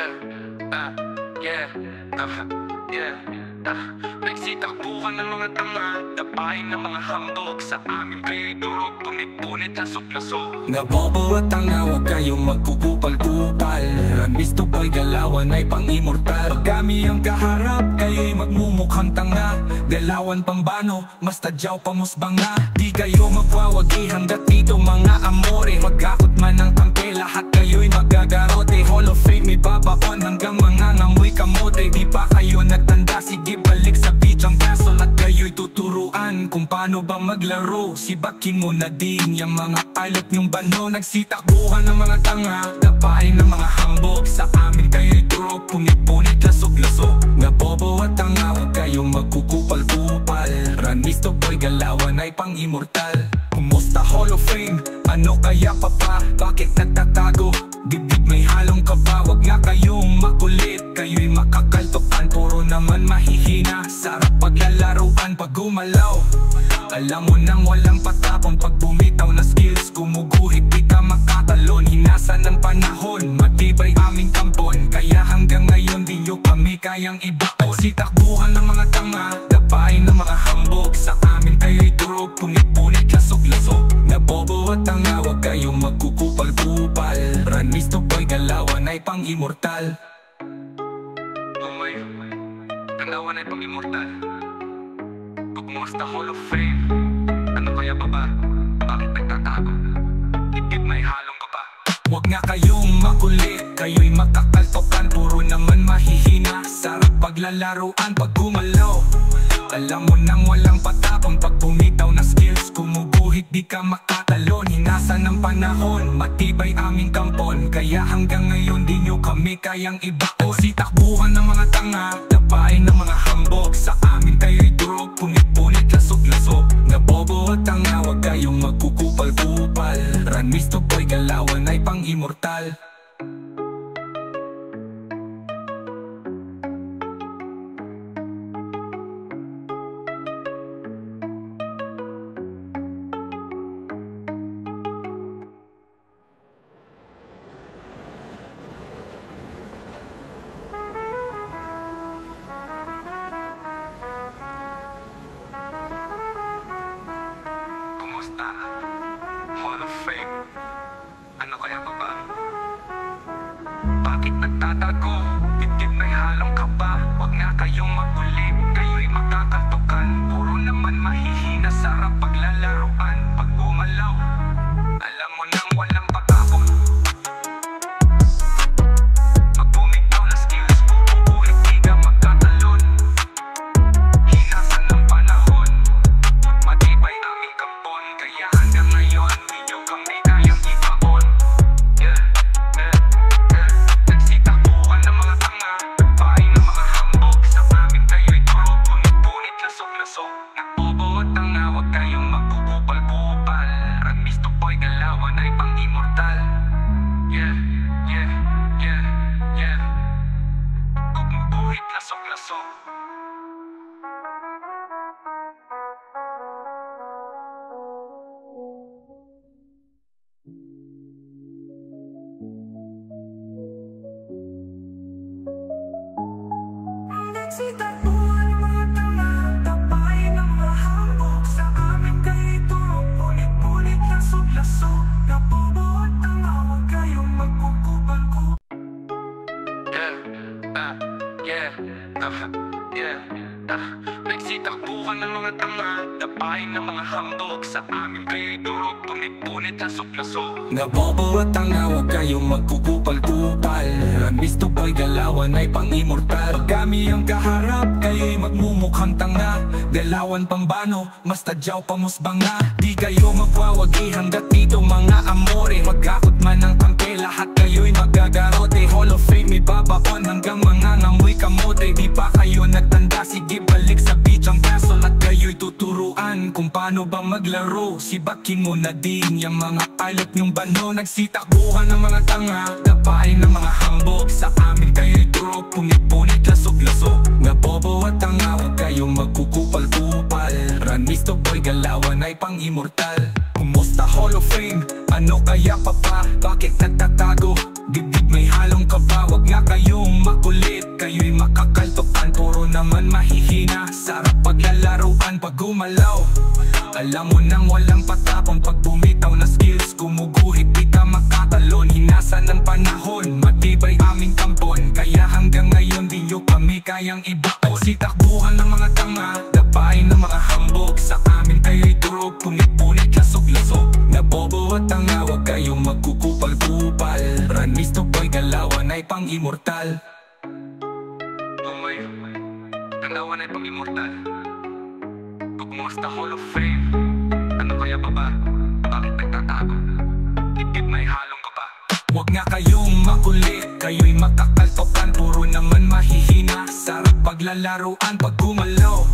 Yeah, yeah, yeah. Nagsitakbuhan ng mga tanga, dapain ng mga hambog sa aming paydoog, punit-punit na suklaso. Nabobo at tanga, huwag kayong magkukupal-kupal. Ramisto boy, galawan ay pang-imortal. Pag kami ang kaharap, kayo'y magmumukhang tanga. Galawan pambano, mas tadyaw pamusbang na. Di kayo magwawagi hanggat dito mga amore. Magkakot man ng kampe, lahat kayo'y magagarote. Hall of Fame ibabaon hanggang mga ngamoy kamote. Di pa kayo nagtanda, sige balik sa beach ang castle at kayo'y tuturuan kung paano ba maglaro. Sibakin mo na din yung mga pilot yung bano. Nagsitakbuhan ng mga tanga, dapain ng mga hambog. Sa amin kayo'y turo, punit-punit, lasog-lasog. Nabobo at tanga, huwag kayong magkukupal-kupal. Ranisto boy, galawan ay pang-imortal. Kumusta Hall of Fame? Ano kaya pa? Bakit nagtatago? Dibdib may halong kaba, wag nga kayong makulit. Kayo'y makakaltokan, puro naman mahihina. Sarap paglalaruan pag gumalaw. Alam mo nang walang patapon, pag bumitaw na skills, gumuguhit di ka makatalon. Hinasa ng panahon, matibay aming kampon. Kaya hanggang ngayon di nyo kami kayang ibaon. Sitakbuhan ng mga tanga, dapain ng mga hambog. Sa amin kayo'y durog, punit-punit, lasog-lasog. Nabobo at tanga, wag kayong magkukupal-kupal. Ranisto boy, galawan ay pang-imortal. Lumayo, galawan ay pang-imortal. Kumusta Hall of Fame? Ano kaya ba? Bakit nagtatago? Dibdib may halong ka pa. Huwag nga kayong makulit, kayo'y makakaltokan, puro naman mahihina. Sarap paglalaruan pag gumalaw. Alam mo nang walang patapon, pag bumitaw na skills, gumuguhit di ka makatalon. Hinasa ng panahon, matibay aming kampon. Kaya hanggang ngayon di nyo kami kayang ibaon. Sitakbuhan ng mga tanga, dapain ng mga hambog. Sa amin kayo'y durog, punit-punit, lasog-lasog. Nabobo at tanga, huwag kayong magkukupal-kupal. Ranisto boy, galawan ay pang-imortal. Kumusta Hall of Fame? Ano kaya ba? Bakit nagtatago? Dibdib may halong kaba, wag nga kayong makulit. Kayo'y makakaltokan, puro naman mahihina. Sarap paglalaruan pag gumalaw. Alam mo nang walang patapon, pag bumitaw na skills, bububuhit di ka magkatalon. Hinasa ng panahon, matibay aming kampon. Kaya hanggang ngayon di nyo kami kayang ibaon. Nagsitakbuhan ng mga tanga, dapain ng mga hambog. Sa amin kayo'y turo, punit-punit, lasog-lasog. Nabobo at tanga, huwag kayong magkukupal-kupal. Ranisto boy, galawan ay pang-imortal. Yeah, yeah, yeah, yeah. Gumuguhit, lasog-lasog. Nagsitakbuhan ng mga tanga, dapain ng mga hambog. Sa amin kayo'y turo, punit-punit, lasog-lasog. Nabobo at tanga, huwag kayong magkukupal-kupal. Nagsitakbuhan ng mga tanga, dapain ng mga hambog. Sa amin kayo'y durog, punit-punit, lasog-lasog. Nabobo at tanga, huwag kayong magkukupal-kupal. Ranisto boy, galawan ay pang-imortal. Pag kami ang kaharap, kayo'y magmumukhang tanga. Galawan pambano, mas tadyaw pamusbang na. Di kayo magwawagi hanggat dito mga amore. Magkakot man ng kampe, lahat kayo'y magagarote. Hall of Fame ibabaon hanggang mga ngamoy kamote. Di pa kayo nagtanda, sige balik sa beach ang castle at kayo'y tuturuan kung paano ba maglaro. Sibakin mo na din yung mga pilot yung bano. Nagsitakbuhan ng mga tanga, dapain ng mga hambog. Sa amin kayo'y turo, punit-punit, lasog-lasog. Nabobo at tanga, huwag kayong magkukupal-kupal. Ranisto boy, galawan ay pang-imortal. Kumusta Hall of Fame? Ano kaya pa? Bakit nagtatago? Dibdib may halong ka ba? Wag nga kayong makulit, kayo'y makakaltokan. Puro naman mahihina, sarap paglalaruan pag gumalaw. Alam mo nang walang patapon, pag bumitaw na skills, gumuguhit di ka makatalon. Hinasa ng panahon, matibay aming kampon, kaya hanggang ngayon di nyo kami kayang ibaon. Sitakbuhan ng mga tanga, dapain ng mga hambog, sa amin kayo'y turog, punit-punit, lasog-lasog. Nabobo at tanga, wag kayong magkukupal-kupal. Ranisto boy, Galawan ay pang-immortal. Tumayo, Galawan ay pang-immortal. Kumusta Hall of Fame? Ano kaya ba? Bakit nagtatago? Dikit may halong ka pa. Huwag nga kayong makulit, kayo'y makakaltokan. Puro naman mahihina, sarap paglalaruan pag gumalaw.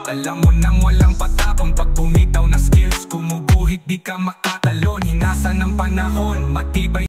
Alam mo nang walang patapon, pag bumitaw na skills, gumuguhit di ka makatalon. Hinasa ng panahon, matibay